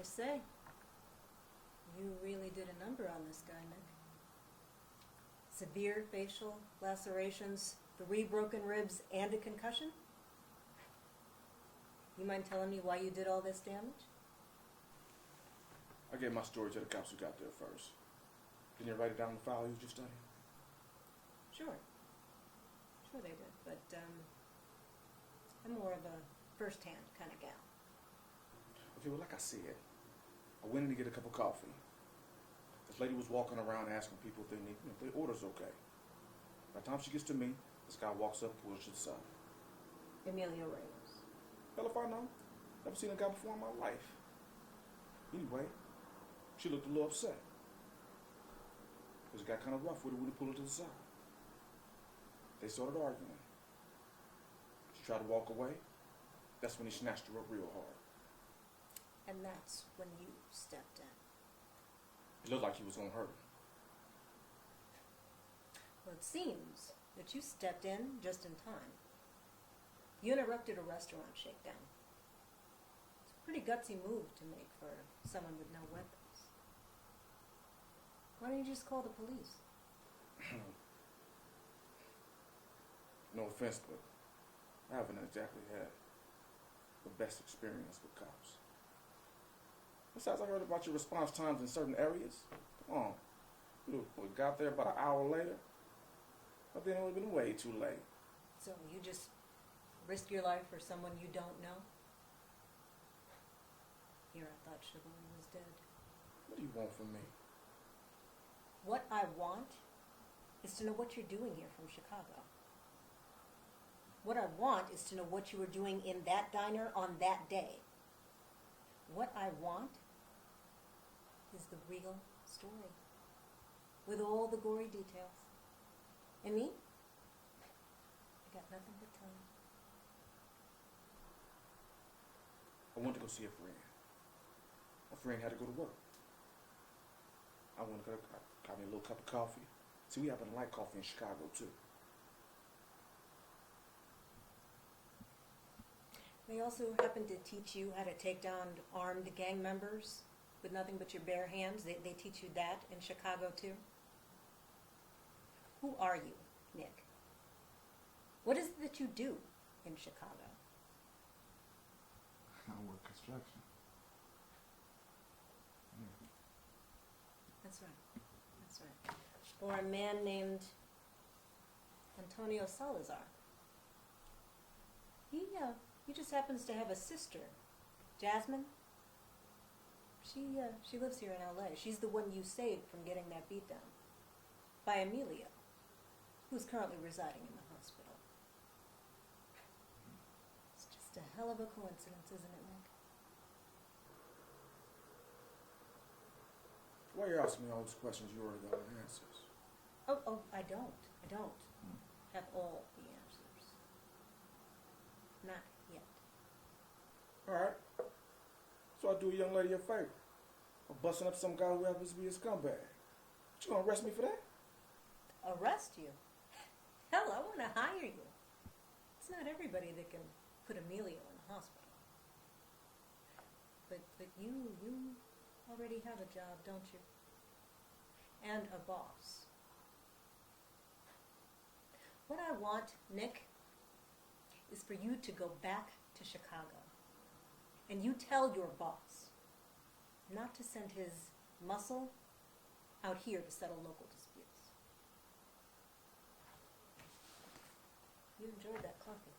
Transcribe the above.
to say, you really did a number on this guy, Nick. Severe facial lacerations, 3 broken ribs, and a concussion? You mind telling me why you did all this damage? I gave my story to the cops who got there first. Didn't you write it down in the file you were just studying? Sure. Sure they did, but I'm more of a first-hand kind of gal. Okay, well, like I said, I went in to get a cup of coffee. This lady was walking around asking people if they need, if their order's okay. By the time she gets to me, this guy walks up and pulls her to the side. Emilio Reyes. Hell if I know. Never seen a guy before in my life. Anyway, she looked a little upset. Because it got kind of rough with her when he pulled her to the side. They started arguing. She tried to walk away. That's when he snatched her up real hard. And that's when you stepped in. It looked like he was going to hurt her. Well, it seems that you stepped in just in time. You interrupted a restaurant shakedown. It's a pretty gutsy move to make for someone with no weapons. Why don't you just call the police? No offense, but I haven't exactly had the best experience with cops. Besides, I heard about your response times in certain areas. Come on. We got there about an hour later. But then it would have been way too late. So you just risk your life for someone you don't know? Here I thought chivalry was dead. What do you want from me? What I want is to know what you're doing here from Chicago. What I want is to know what you were doing in that diner on that day. What I want is the real story, with all the gory details. And me? I got nothing but time. I went to go see a friend. My friend had to go to work. I went to go, I got me a little cup of coffee. See, we happen to like coffee in Chicago, too. They also happen to teach you how to take down armed gang members with nothing but your bare hands. They teach you that in Chicago, too. Who are you, Nick? What is it that you do in Chicago? I work construction. Yeah. That's right. That's right. Or a man named Antonio Salazar. He just happens to have a sister, Jasmine. She lives here in L.A. She's the one you saved from getting that beatdown by Emilio, who's currently residing in the hospital. It's just a hell of a coincidence, isn't it, Nick? Why are you asking me all these questions you already got the answers? Oh, I don't have all the answers. Not yet. All right. So I do a young lady a favor. I'm busting up some guy who happens to be a scumbag. But you gonna arrest me for that? Arrest you? Hell, I want to hire you. It's not everybody that can put Emilio in the hospital. But you already have a job, don't you? And a boss. What I want, Nick, is for you to go back to Chicago. And you tell your boss not to send his muscle out here to settle local disputes. You enjoyed that coffee.